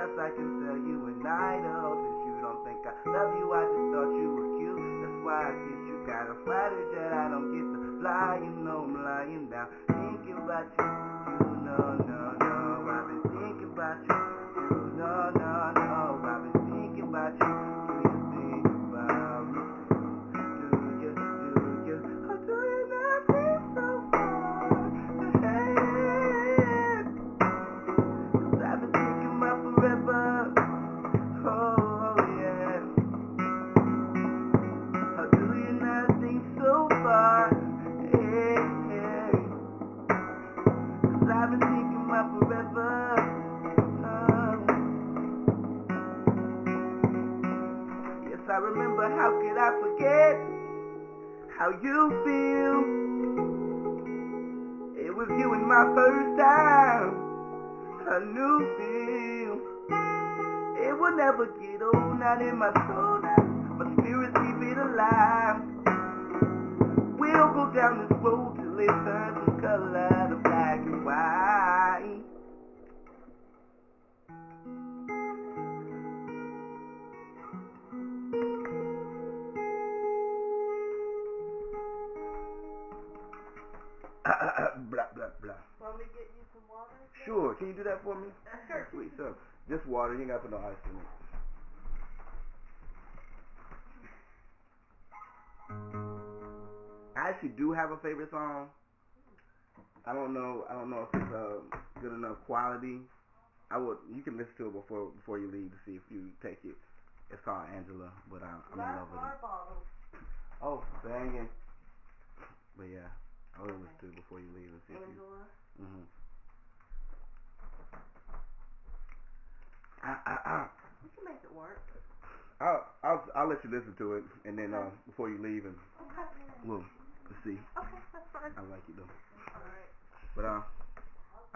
else I can tell you a night of. Since you don't think I love you, I just thought you were cute. That's why I kiss you. Kinda flattered that I don't get to fly. You know I'm lying down, thinking about you. You know, no, no. I've been thinking about you. You know, no, no. I've been thinking about you. Do you think about me? Do you? Or do you not think so far ahead? 'Cause I've been thinking about forever. Oh, yeah. Or do you not think so far ahead? 'Cause I've been thinking about forever. Yes, I remember. How could I forget how you feel? It was you and my first time. A new feel. It will never get old, not in my soul. My spirit keep it alive. We'll go down this road till it turns from color to black and white. Blah, blah, blah. Want me to get you some water? Sure, can you do that for me? Sure. Sweet, so just water, you ain't got to put no ice in it. I actually do have a favorite song. I don't know if it's good enough quality. You can listen to it before you leave to see if you take it. It's called Angela, but I'm in love with it. Bottle. Oh, banging. But yeah, I will listen to it before you leave and see if you. Angela. Mhm. You can make it work. I'll let you listen to it, and then before you leave, and Okay. we'll see. Okay, that's fine. I like it though. Alright. But I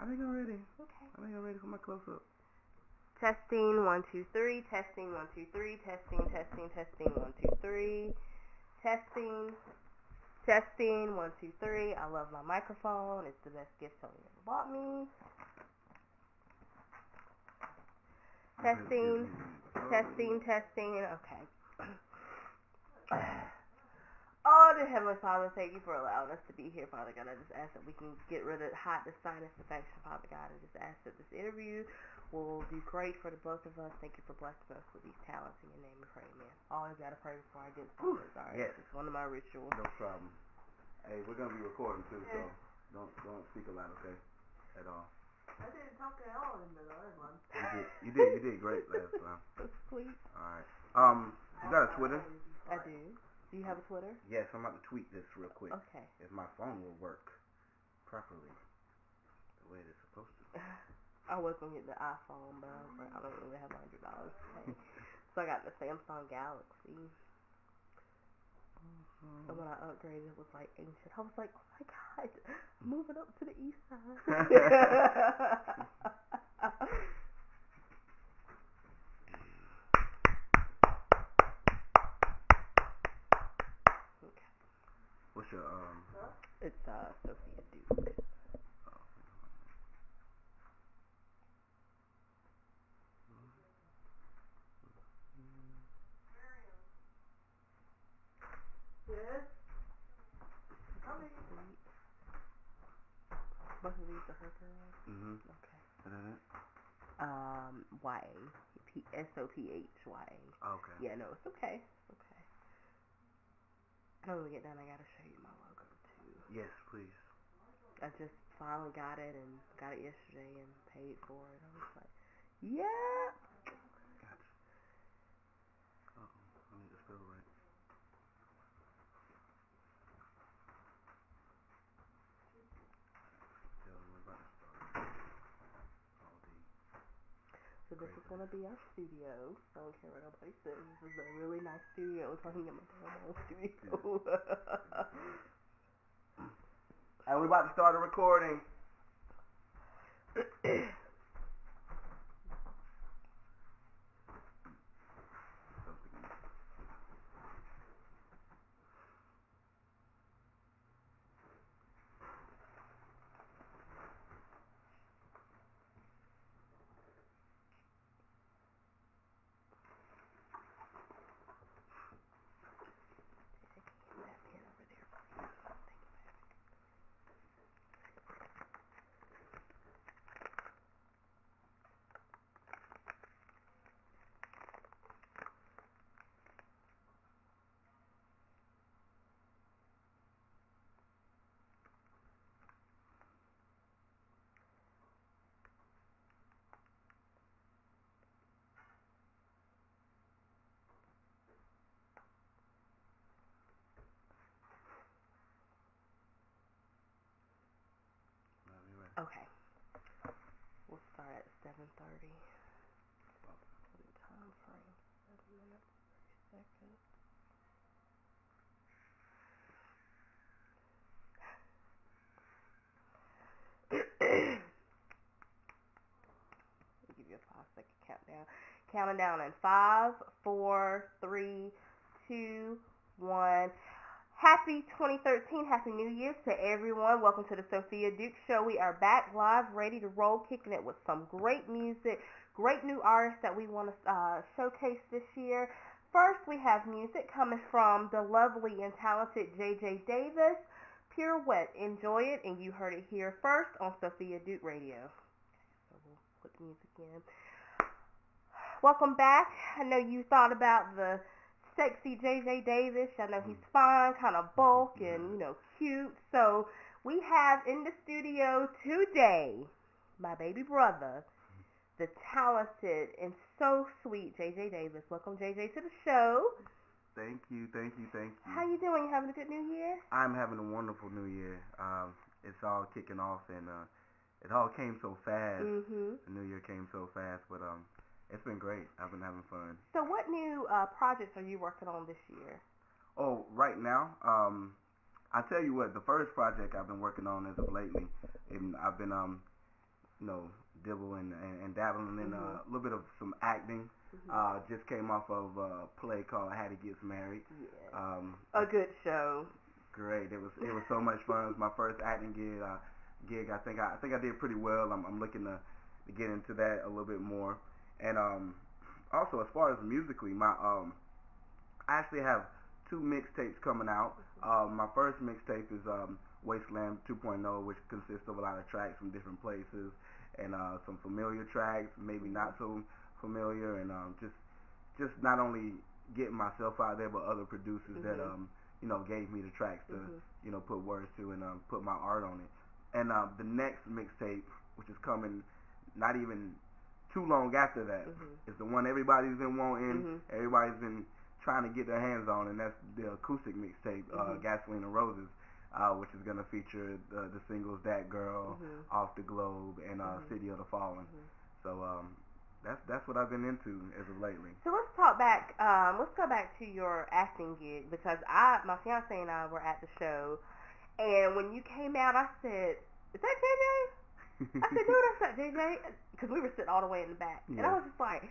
think I'm ready. Okay. I think I'm ready for my close up. Testing 1 2 3. Testing 1 2 3. Testing 1 2 3. Testing 1 2 3. I love my microphone. It's the best gift Tony ever bought me. Testing. Okay. Oh, dear Heavenly Father, thank you for allowing us to be here, Father God. I just ask that we can get rid of the sinus infection, Father God, and just ask that this interview will do great for the both of us. Thank you for blessing us with these talents. In your name we pray, amen. Always got to pray before I get started. Sorry. Yes. It's one of my rituals. No problem. Hey, we're gonna be recording too, so don't speak a lot, okay? At all. I didn't talk at all in the other one. You did great last time. That's sweet. All right. You got a Twitter? I do. Do you have a Twitter? Yes, I'm about to tweet this real quick. Okay. If my phone will work properly, the way it's supposed to. I was gonna get the iPhone, but I was like, I don't really have $100 to pay. So I got the Samsung Galaxy. So when I upgraded, it was like ancient. I was like, oh my god, I'm moving up to the east side. Okay. What's your It's Sophia D. Yes. Both of these are her girls? Mhm. Okay. YA. SOPHYA. Okay. Yeah, no, it's okay. It's okay. When we get done, I gotta show you my logo too. Yes, please. I just finally got it and got it yesterday and paid for it. I was like, yeah. Gotcha. Let me just spell right. So this is gonna be our studio. I don't care what nobody says. This is a really nice studio. It's like my damn old studio. And we're about to start a recording. 7:30. Time frame. 7 minutes, 30 seconds. I'll give you a 5-second countdown. Counting down in 5, 4, 3, 2, 1. Happy 2013. Happy New Year to everyone. Welcome to the Sophia Duke Show. We are back live, ready to roll, kicking it with some great music, great new artists that we want to showcase this year. First, we have music coming from the lovely and talented JJ Davis. Pirouette. Enjoy it, and you heard it here first on Sophia Duke Radio. So we'll put the music in. Welcome back. I know you thought about the sexy JJ Davis. I know he's fine, kind of bulk and, cute. So we have in the studio today my baby brother, the talented and so sweet JJ Davis. Welcome, JJ, to the show. Thank you. How you doing? You having a good New Year? I'm having a wonderful New Year. It's all kicking off, and it all came so fast. Mm-hmm. The New Year came so fast, but it's been great. I've been having fun. So what new projects are you working on this year? Oh, right now, I tell you what, the first project I've been working on as of lately, and I've been, dibbling and dabbling in a little bit of some acting. Just came off of a play called How to Get Married. Yeah. A good show. Great. It was so much fun. It was my first acting gig. I think I did pretty well. I'm looking to get into that a little bit more. And also, as far as musically, I actually have 2 mixtapes coming out. My first mixtape is Wasteland 2.0, which consists of a lot of tracks from different places and some familiar tracks, maybe not so familiar, and just not only getting myself out there, but other producers that gave me the tracks to put words to and put my art on it. And the next mixtape, which is coming not even too long after that, is the one everybody's been wanting, everybody's been trying to get their hands on, and that's the acoustic mixtape, Gasoline and Roses, which is going to feature the singles That Girl, Off the Globe, and City of the Fallen. So that's what I've been into as of lately. So let's talk back. Let's go back to your acting gig, because my fiance and I were at the show, and when you came out, I said, "Is that JJ?" I said, "No, that's not JJ," because we were sitting all the way in the back, and I was just like,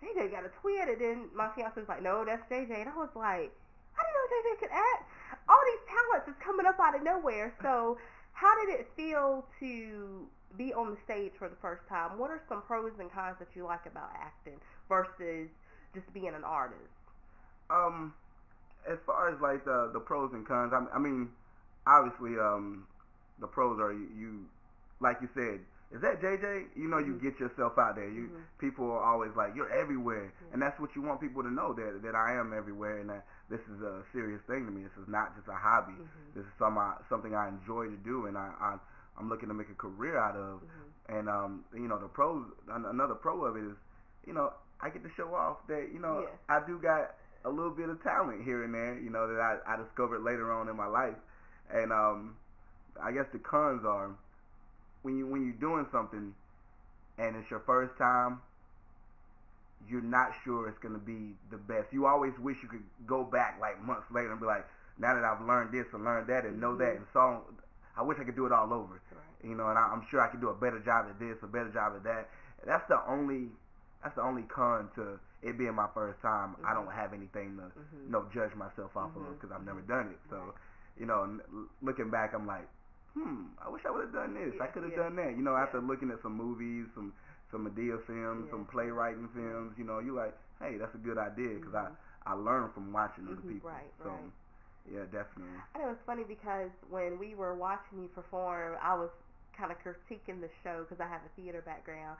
"JJ got a twin," and then my fiance was like, "No, that's JJ," and I was like, "I didn't know JJ could act." All these talents is coming up out of nowhere. So how did it feel to be on the stage for the first time? What are some pros and cons that you like about acting versus just being an artist? As far as like the pros and cons, I mean, obviously, the pros are you like you said, is that JJ? You get yourself out there. People are always like, you're everywhere, and that's what you want people to know, that I am everywhere, and that this is a serious thing to me. This is not just a hobby. This is something I enjoy to do, and I'm looking to make a career out of. And the pros, another pro of it is, I get to show off that I do got a little bit of talent here and there, that I discovered later on in my life. And I guess the cons are, when you're doing something and it's your first time, you're not sure it's going to be the best. You always wish you could go back like months later and be like, now that I've learned this and learned that and know that and so, I wish I could do it all over. Right. And I'm sure I could do a better job at this, a better job at that. That's the only con to it being my first time. I don't have anything to judge myself off of, because I've never done it. So, looking back, I'm like, I wish I would have done this. I could have done that. After looking at some movies, some Medea films, some playwriting films, you're like, hey, that's a good idea, because I learned from watching other people. Right, so, right. Yeah, definitely. I know it's funny because when we were watching you perform, I was kind of critiquing the show because I have a theater background.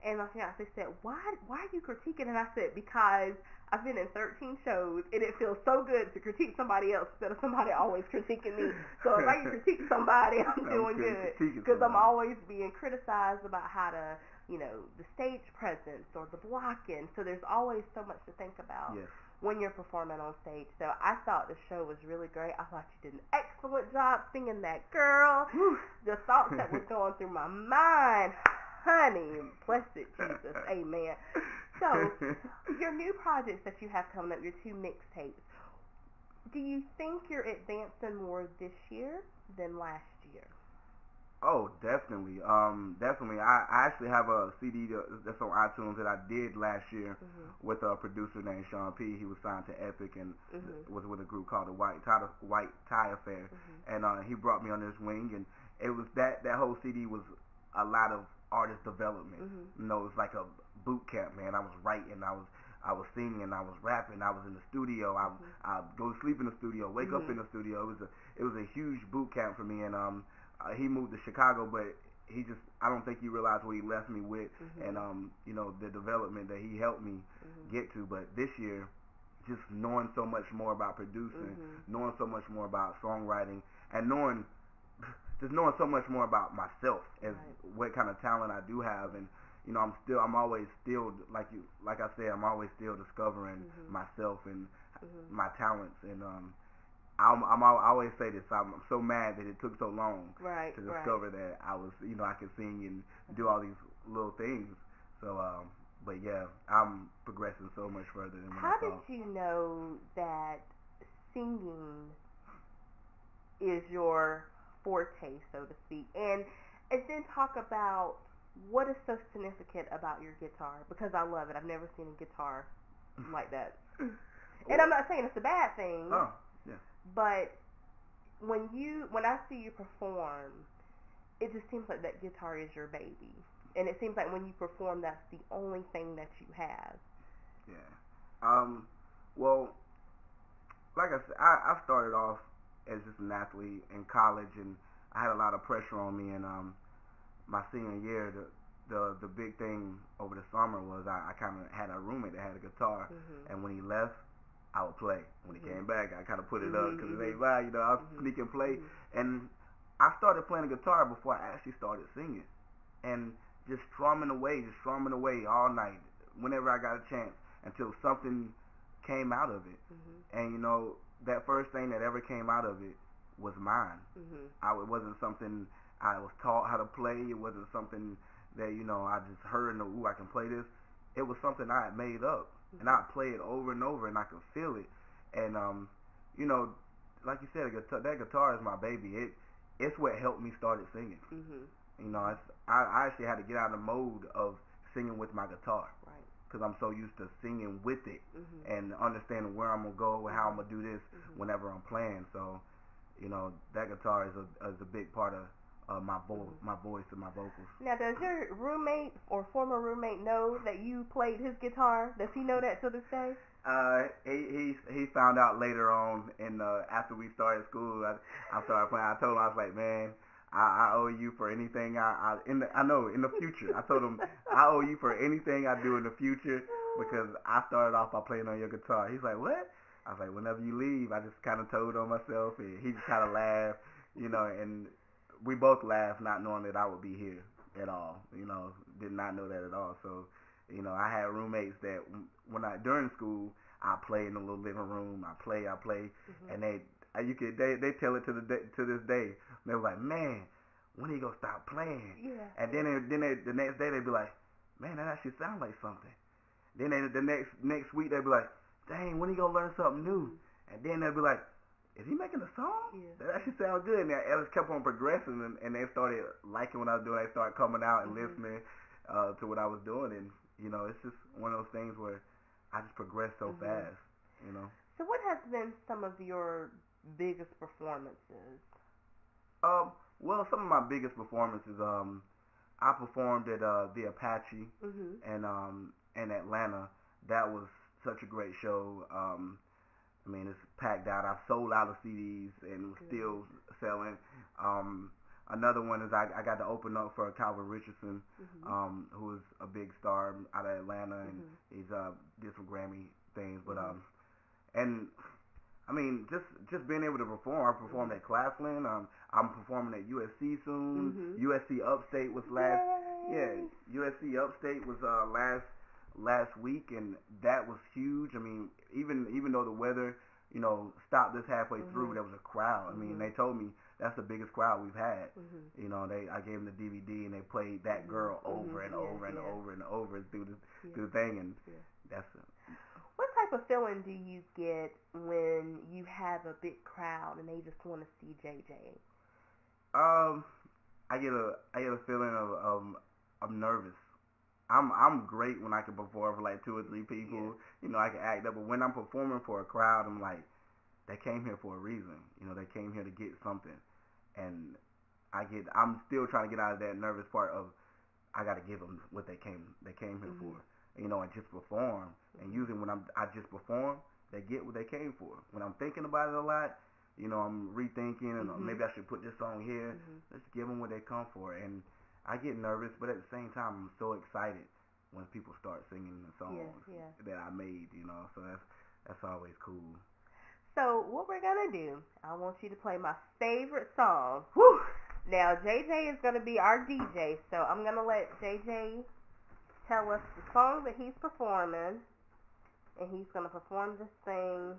And my fiance said, why are you critiquing? And I said, because I've been in 13 shows, and it feels so good to critique somebody else instead of somebody always critiquing me. So if I can critique somebody, I'm doing good. Because I'm always being criticized about how to, the stage presence or the blocking. So there's always so much to think about when you're performing on stage. So I thought the show was really great. I thought you did an excellent job singing That Girl. The thoughts that was going through my mind. honey, blessed Jesus, amen. So, your new projects that you have coming up, your 2 mixtapes, do you think you're advancing more this year than last year? Oh, definitely. Definitely. I actually have a CD that's on iTunes that I did last year with a producer named Sean P. He was signed to Epic and was with a group called the White Tie Affair. And he brought me under his wing, and it was that whole CD was a lot of artist development. You know, it was like a boot camp, man. I was writing, I was singing, I was rapping, I was in the studio. I'd go to sleep in the studio, wake up in the studio. It was a huge boot camp for me, and he moved to Chicago, but I don't think he realized what he left me with, and you know, the development that he helped me get to. But this year, just knowing so much more about producing, knowing so much more about songwriting, and knowing so much more about myself as what kind of talent I do have. And you know, I'm always still like I said, I'm always still discovering myself and my talents. And I always say this. I'm so mad that it took so long to discover that I was, you know, I could sing and do all these little things. So, but yeah, I'm progressing so much further than when How I thought. did you know that singing is your forte, so to speak? And then talk about what is so significant about your guitar, because I love it. I've never seen a guitar like that. And I'm not saying it's a bad thing. Oh, yeah. But when I see you perform, it just seems like that guitar is your baby. And it seems like when you perform, that's the only thing that you have. Yeah. Well, like I said, I started off as just an athlete in college, and I had a lot of pressure on me. And my senior year, the big thing over the summer was I kind of had a roommate that had a guitar, and when he left, I would play. When he came back, I kind of put it up because it ain't right, you know. I sneak and play, and I started playing the guitar before I actually started singing, and just strumming away all night, whenever I got a chance, until something came out of it. And you know, that first thing that ever came out of it was mine. It wasn't something I was taught how to play. It wasn't something that, you know, I just heard and ooh, I can play this. It was something I had made up. And I'd play it over and over, and I could feel it. And, you know, like you said, that guitar is my baby. It's what helped me started singing. You know, I actually had to get out of the mode of singing with my guitar. Because I'm so used to singing with it and understanding where I'm going to go and how I'm going to do this whenever I'm playing. So, you know, that guitar is a big part of my voice and my vocals. Now, does your roommate or former roommate know that you played his guitar? Does he know that to this day? He found out later on, and after we started school, I started playing. I told him, I was like, man, I owe you for anything I know in the future. I told him I owe you for anything I do in the future, because I started off by playing on your guitar. He's like, what? I was like, whenever you leave, I just kind of told on myself, and he just kind of laughed, you know, and we both laughed, not knowing that I would be here at all. You know, did not know that at all. So, you know, I had roommates that during school, I play in the little living room. I play, and they tell it to this day. They were like, man, when are you gonna stop playing? Yeah. And then the next day they'd be like, man, that actually sounds like something. Then the next week they'd be like, dang, when are you gonna learn something new? And then they'd be like, is he making a song? Yeah. That actually sounds good. And it just kept on progressing, and they started liking what I was doing. They started coming out and listening to what I was doing. And, you know, it's just one of those things where I just progressed so fast, you know. So what has been some of your biggest performances? Well, some of my biggest performances, I performed at the Apache in Atlanta. That was such a great show. I mean, it's packed out. I've sold out of CDs and still selling. Another one is I got to open up for Calvin Richardson, who is a big star out of Atlanta, and he's did some Grammy things. But and I mean, just being able to perform. I performed at Claflin. I'm performing at USC soon. USC Upstate was USC Upstate was last week, and that was huge. I mean, even though the weather, you know, stopped us halfway through, there was a crowd. I mean, they told me that's the biggest crowd we've had. Mm-hmm. You know, I gave them the DVD and they played That Girl over and over and over and over through the thing, and that's it. What type of feeling do you get when you have a big crowd and they just want to see JJ? I get a feeling of I'm nervous. I'm great when I can perform for like 2 or 3 people. You know, I can act up, but when I'm performing for a crowd, I'm like, they came here for a reason. You know, they came here to get something, and I'm still trying to get out of that nervous part of I got to give them what they came here for. You know, and just perform. And usually when I just perform, they get what they came for. When I'm thinking about it a lot, you know, I'm rethinking, and maybe I should put this song here. Let's give them what they come for. And I get nervous, but at the same time, I'm so excited when people start singing the songs that I made, you know. So that's always cool. So what we're going to do, I want you to play my favorite song. Whew! Now, JJ is going to be our DJ, so I'm going to let JJ tell us the song that he's performing, and he's going to perform this thing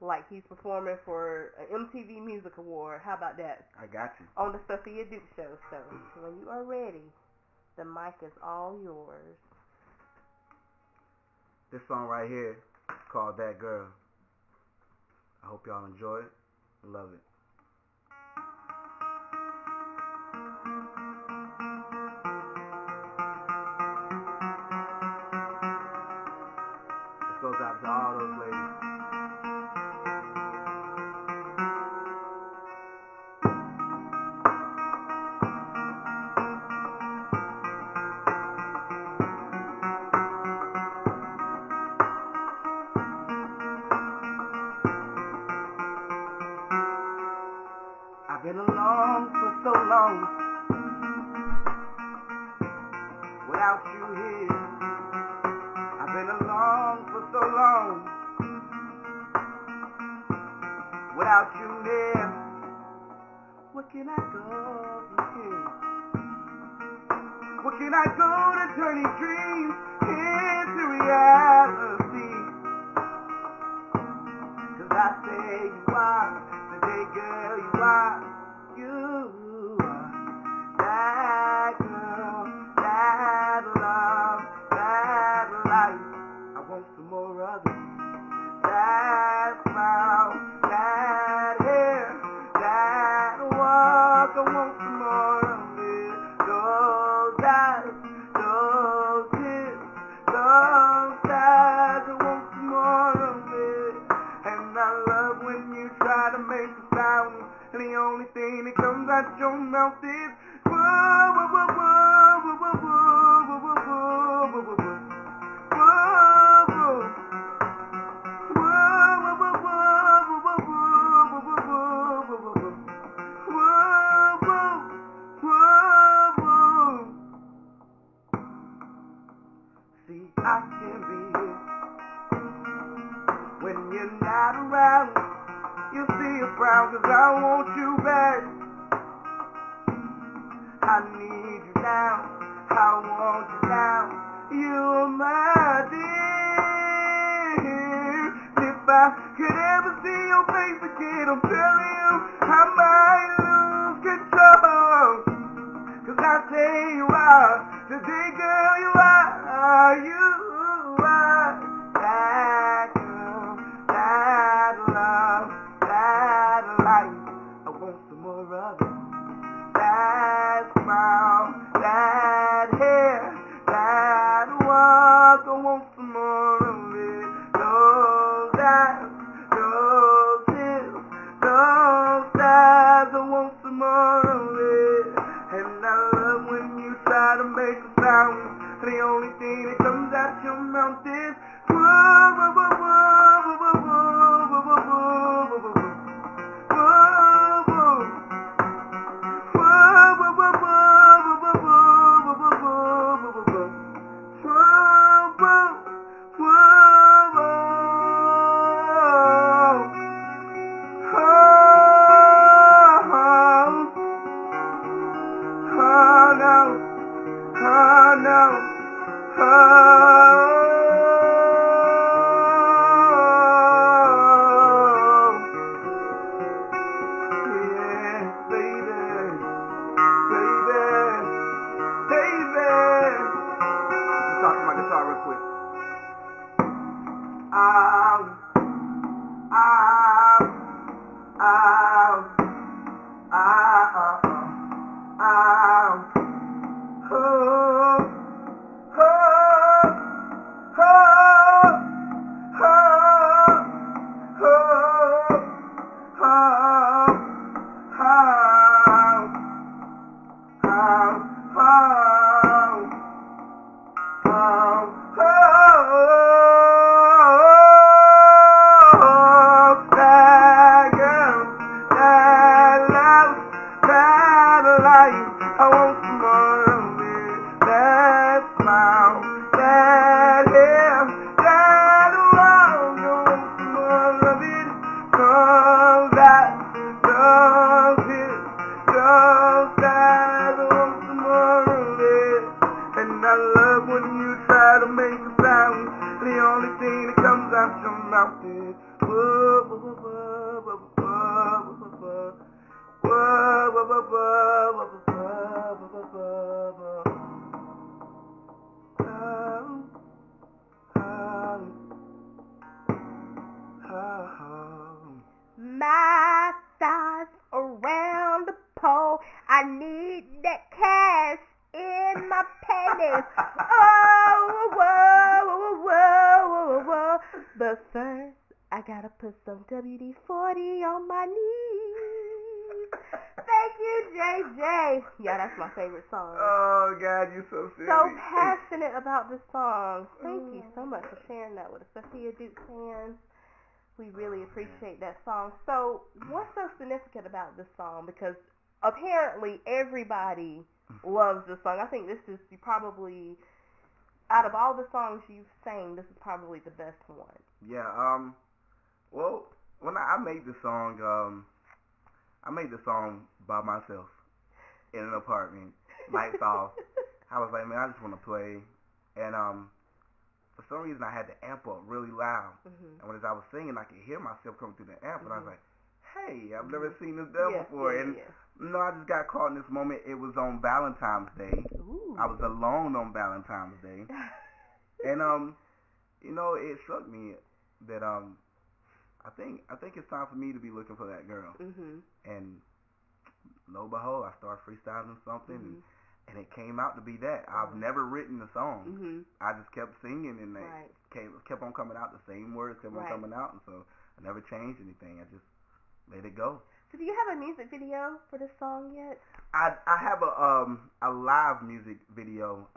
like he's performing for an MTV Music Award. How about that? I got you. On the Sophya D Show. So when you are ready, the mic is all yours. This song right here is called That Girl. I hope y'all enjoy it. Love it. This goes out to all those ladies. I've been alone for so long without you here. I've been alone for so long without you near. Where can I go from here? Where can I go to turn these dreams into reality? 'Cause I say you are the day girl, you are. You are that girl, that love, that life. I want some more of it. That smile, that hair, that walk. I want some more of it. Those eyes, those hips, those thighs. I want some more of it. And I love when you try to make a sound, and the only thing that comes out your mouth is whoa, whoa, whoa, whoa, whoa, whoa, whoa, whoa, whoa, whoa, whoa. See, I can be here when you're not around. You see a frown 'cause I want you back. I need you now, I want you now. You're my dear. If I could ever see your face again, I'm telling you, I might lose control. 'Cause I say you are, today girl you are, you are that girl, that love, that life. I want some more of it. That smile, that hair, that walk. I want some more of it. Those eyes, those hips, those thighs. I want some more of it. And I love when you try to make a sound, and the only thing that comes out your mouth is whoa, whoa, whoa, whoa, whoa, whoa, whoa, whoa, whoa, whoa, whoa. lying. I want some more of it. That smile, that hair, that wow. I want some more of it. Come back, don't hit, don't stop. I want some more of it. And I love when you try to make a sound. The only thing that comes out your mouth is whoa, whoa, whoa, whoa, whoa, whoa, whoa, whoa. Whoa, whoa, whoa, whoa, whoa, whoa, whoa, whoa, whoa. My thighs around the pole. I need that cash in my panties. Oh, whoa, whoa, whoa, whoa, whoa. But first, I gotta put some WD-40 on my knees. Thank you, JJ. Yeah, that's my favorite song. Oh, God, you're so silly. So passionate about this song. Thank you so much for sharing that with us. Sophia Duke fans. We really appreciate that song. So, what's so significant about this song? Because apparently everybody loves this song. I think this is probably, out of all the songs you've sang, this is probably the best one. Yeah, well, when I made the song, by myself in an apartment, lights off. I was like, man, I just want to play. And for some reason, I had the amp up really loud. Mm-hmm. And as I was singing, I could hear myself coming through the amp. And I was like, hey, I've never seen this Yeah, before. And no, I just got caught in this moment. It was on Valentine's Day. Ooh. I was alone on Valentine's Day. And, it struck me that I think it's time for me to be looking for that girl. Mm-hmm. And lo and behold, I started freestyling something, Mm-hmm. and it came out to be that. I've never written a song. Mm-hmm. I just kept singing, and they Right. kept on coming out. The same words kept on coming out, and so I never changed anything. I just let it go. So do you have a music video for this song yet? I have a live music video.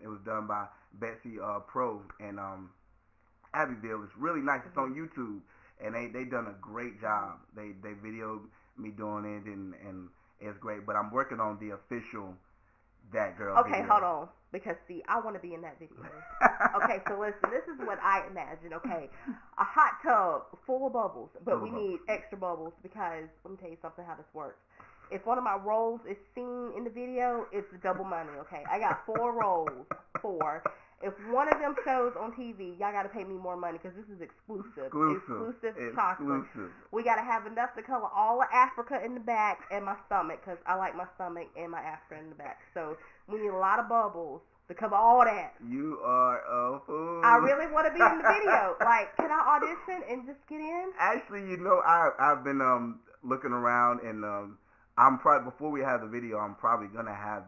It was done by Betsy Pro and Abbeville. It's really nice. It's on YouTube, and they done a great job. They videoed me doing it, and it's great. But I'm working on the official That Girl Okay, video. hold on. Because, see, I want to be in that video. Okay, so listen, this is what I imagine, okay? A hot tub full of bubbles, but we need extra bubbles because, let me tell you something how this works. If one of my roles is seen in the video, it's double money, okay? I got 4 roles, 4. If one of them shows on TV, y'all got to pay me more money because this is exclusive chocolate. We got to have enough to cover all of Africa in the back and my stomach because I like my stomach and my Africa in the back. So we need a lot of bubbles to cover all that. You are a fool. I really want to be in the video. Like, can I audition and just get in? Actually, I've been looking around and I'm probably, before we have the video, I'm probably gonna have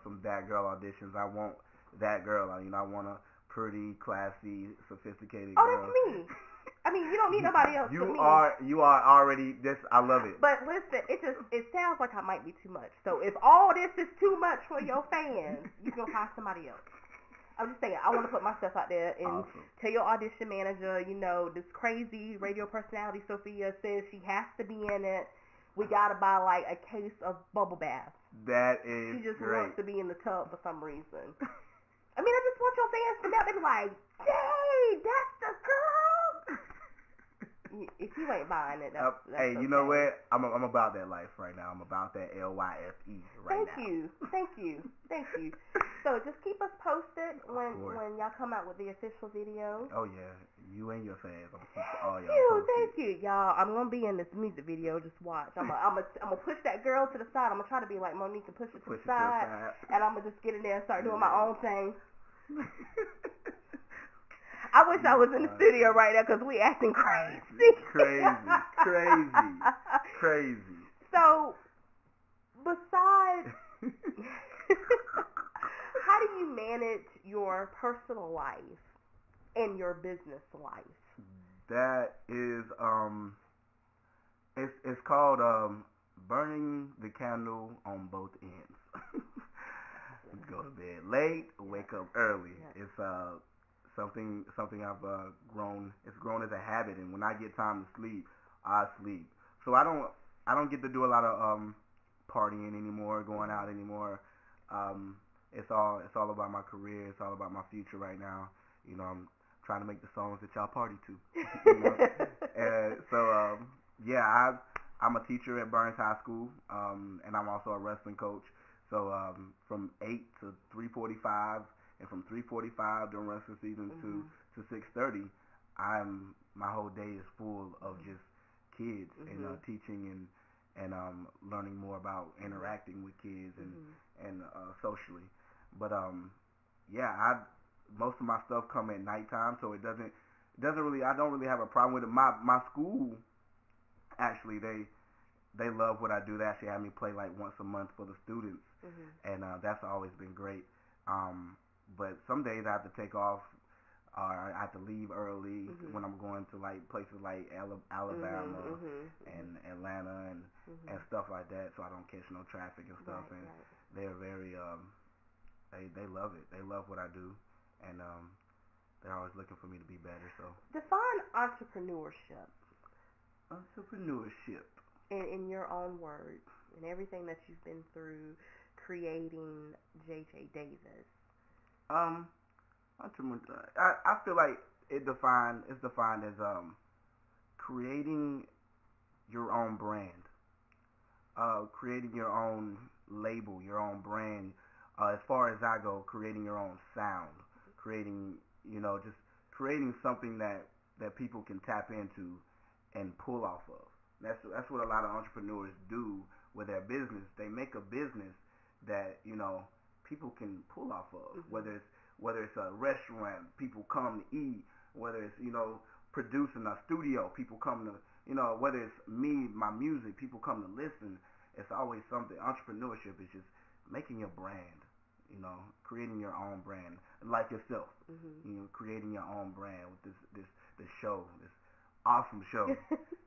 some That Girl auditions. I want that girl. I want a pretty, classy, sophisticated girl. Oh, that's me. I mean, you don't need nobody else but me. You are already this. I love it. But listen, it sounds like I might be too much. So if all this is too much for your fans, you can hire somebody else. I'm just saying, I want to put myself out there and tell your audition manager, this crazy radio personality Sophia says she has to be in it. We gotta buy like a case of bubble baths. That is She just great. wants to be in the tub for some reason. I mean, I just want your fans to be like, "Yay, that's the girl." If you ain't buying it, that's hey, okay. you know what? I'm about that life right now. I'm about that LYFE right now. Thank you. So just keep us posted when y'all come out with the official video. Oh yeah, you and your fans. I'm gonna keep all y'all posted. Thank you, y'all. I'm gonna be in this music video. Just watch. I'm gonna push that girl to the side. I'm gonna try to be like Monique and push it to the side, and I'm gonna just get in there and start doing my own thing. I wish I was in the studio right now because we acting crazy. Crazy. So, besides, how do you manage your personal life and your business life? That is, it's called burning the candle on both ends. Go to bed late, wake up early. It's something I've grown. It's grown as a habit, and when I get time to sleep, I sleep. So I don't get to do a lot of partying anymore, going out anymore. It's all about my career. It's all about my future right now. You know, I'm trying to make the songs that y'all party to. You know? And so yeah, I'm a teacher at Burns High School, and I'm also a wrestling coach. So from 8 to 3:45, and from 3:45 during wrestling season to 6:30, my whole day is full of just kids and teaching and learning more about interacting with kids and socially. But yeah, most of my stuff come at nighttime, so it doesn't really, I don't really have a problem with it. My school, actually, they love what I do. They actually have me play like once a month for the students, and that's always been great. But some days I have to take off, or I have to leave early when I'm going to like places like Alabama and Atlanta and stuff like that, so I don't catch no traffic and stuff. Right, and right. they're very they love it. They love what I do, and they're always looking for me to be better. So define entrepreneurship. Entrepreneurship. In your own words, and everything that you've been through creating JJ Davis. I feel like it's defined as creating your own brand, creating your own label, your own brand. As far as I go, creating your own sound, creating, just creating something that people can tap into and pull off of. That's what a lot of entrepreneurs do with their business. They make a business that people can pull off of. Whether it's a restaurant, people come to eat. Whether it's producing a studio, people come to whether it's me, my music, people come to listen. It's always something. Entrepreneurship is just making your brand. Creating your own brand, like yourself. Creating your own brand with this show, this awesome show.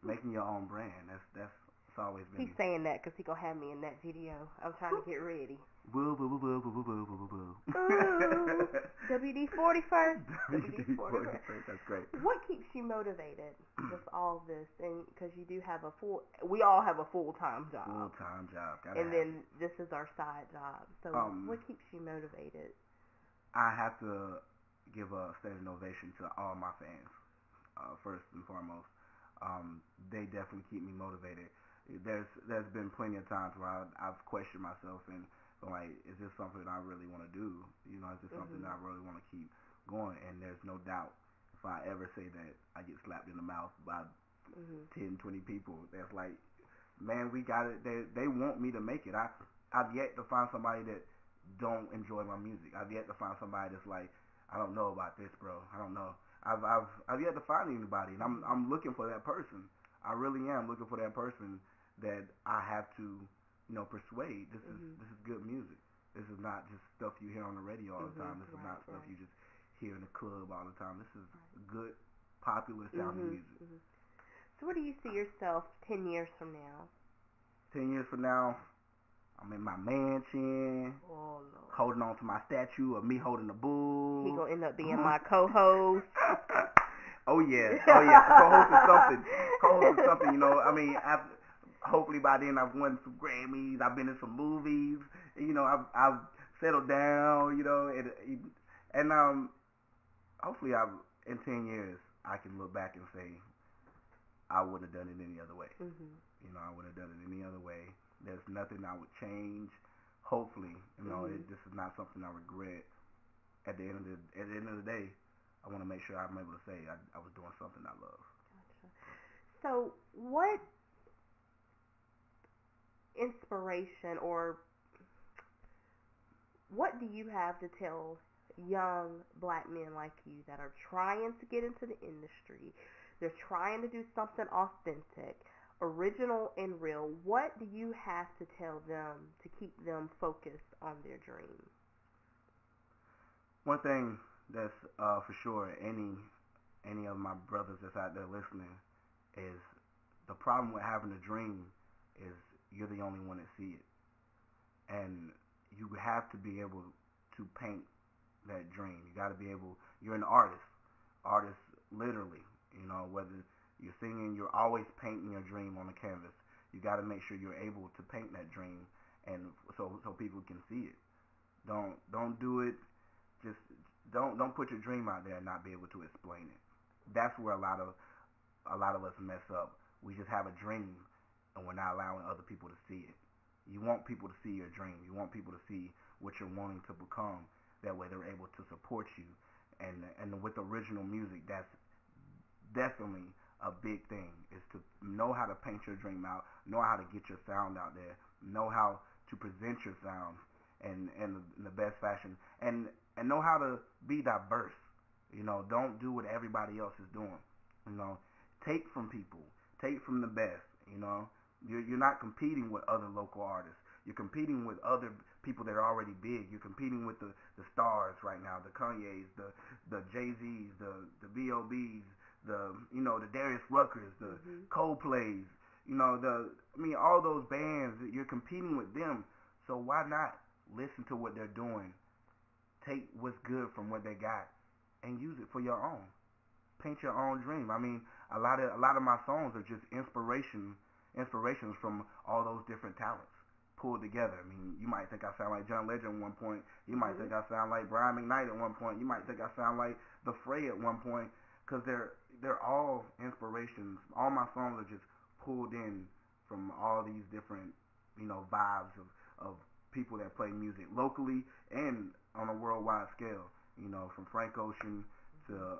Making your own brand. That's always been. He's saying that because he gonna have me in that video. I'm trying to get ready. Woo, woo, woo, woo, woo, woo, woo, woo. WD-41st. WD-41st. That's great. What keeps you motivated with all this? And because you do have we all have a full-time job. Full-time job. And then this is our side job. So what keeps you motivated? I have to give a standing ovation to all my fans. First and foremost, they definitely keep me motivated. There's been plenty of times where I've questioned myself and been like, is this something I really want to do? Is this something that I really want to keep going? And there's no doubt, if I ever say that I get slapped in the mouth by 10, 20 people, that's like, man, we got it. They want me to make it. I've yet to find somebody that don't enjoy my music. I've yet to find somebody that's like, I don't know about this, bro. I don't know. I've yet to find anybody, and I'm looking for that person. I really am looking for that person that I have to, persuade. This is good music. This is not just stuff you hear on the radio all the time. This is not stuff you just hear in the club all the time. This is good, popular sounding music. So where do you see yourself 10 years from now? 10 years from now, I'm in my mansion, holding on to my statue of me holding the bull. He gonna end up being my co-host. Oh yeah. Co-host is something. I mean, hopefully by then I've won some Grammys. I've been in some movies. I've settled down. And hopefully in 10 years I can look back and say I wouldn't have done it any other way. I wouldn't have done it any other way. There's nothing I would change. Hopefully, this is not something I regret. At the end of the day, I want to make sure I'm able to say I was doing something I love. Gotcha. So, what inspiration or what do you have to tell young black men like you that are trying to get into the industry? They're trying to do something authentic, original and real. What do you have to tell them to keep them focused on their dreams? One thing that's for sure, any of my brothers that's out there listening, is the problem with having a dream is you're the only one that see it. And you have to be able to paint that dream. You got to be able, you're an artist literally, whether you're singing, you're always painting your dream on the canvas. You got to make sure you're able to paint that dream, and so people can see it. Don't do it. Just don't put your dream out there and not be able to explain it. That's where a lot of us mess up. We just have a dream, and we're not allowing other people to see it. You want people to see your dream. You want people to see what you're wanting to become. That way they're able to support you. And with original music, that's definitely a big thing, is to know how to paint your dream out, know how to get your sound out there, know how to present your sound in the best fashion, and know how to be diverse. You know, don't do what everybody else is doing. You know, take from people, take from the best. You know, you're not competing with other local artists. You're competing with other people that are already big. You're competing with the stars right now, the Kanye's, the Jay-Z's, the B.O.B.'s, the Darius Ruckers, the Coldplays, all those bands. You're competing with them. So why not listen to what they're doing? Take what's good from what they got and use it for your own. Paint your own dream. I mean, a lot of my songs are just inspirations from all those different talents pulled together. I mean, you might think I sound like John Legend at one point. You might think I sound like Brian McKnight at one point. You might think I sound like The Fray at one point, because they're all inspirations. All my songs are just pulled in from all these different, vibes of people that play music locally and on a worldwide scale. From Frank Ocean to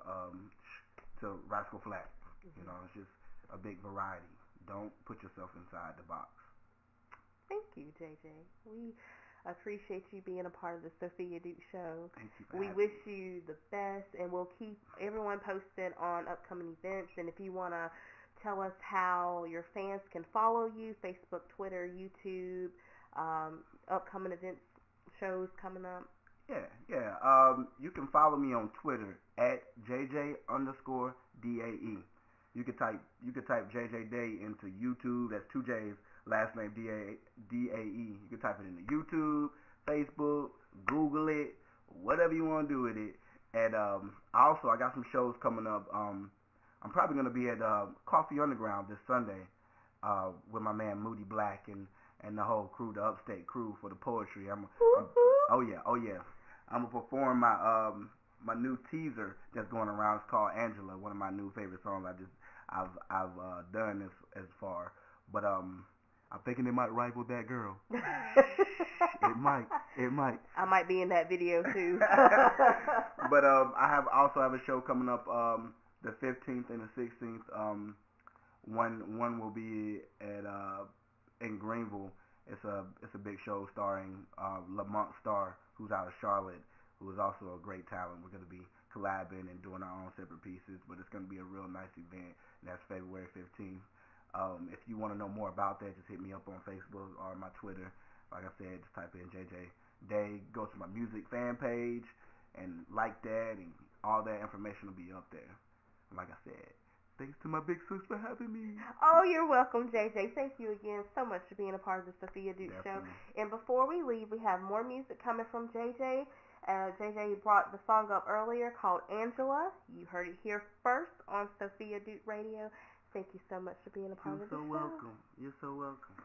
Rascal Flatts. It's just a big variety. Don't put yourself inside the box. Thank you, JJ. We appreciate you being a part of the Sophia Duke Show. Thank you for We wish you the best, and we'll keep everyone posted on upcoming events. And if you want to tell us how your fans can follow you, Facebook, Twitter, YouTube, upcoming events, shows coming up. Yeah. You can follow me on Twitter at JJ_DAE. You could type JJ Day into YouTube. That's 2 J's. Last name DAE. You can type it into YouTube, Facebook, Google it, whatever you want to do with it. And also, I got some shows coming up. I'm probably going to be at Coffee Underground this Sunday with my man Moody Black and the whole crew, the Upstate crew for the poetry. Oh yeah. I'm gonna perform my new teaser that's going around. It's called Angela, one of my new favorite songs I've done as far. But I'm thinking it might rival That Girl. It might. I might be in that video too. But I also have a show coming up the 15th and the 16th. One will be at in Greenville. It's a big show starring Lamont Starr, who's out of Charlotte, who is also a great talent. We're going to be collabing and doing our own separate pieces, but it's going to be a real nice event, and that's February 15th. If you want to know more about that, just hit me up on Facebook or my Twitter. Like I said, just type in JJ Day, go to my music fan page, and like that, and all that information will be up there. Like I said, thanks to my big sis for having me. Oh, you're welcome, JJ. Thank you again so much for being a part of the Sophia Duke Show. And before we leave, we have more music coming from JJ. JJ brought the song up earlier called Angela. You heard it here first on Sophia Duke Radio. Thank you so much for being a part of the show. You're so welcome.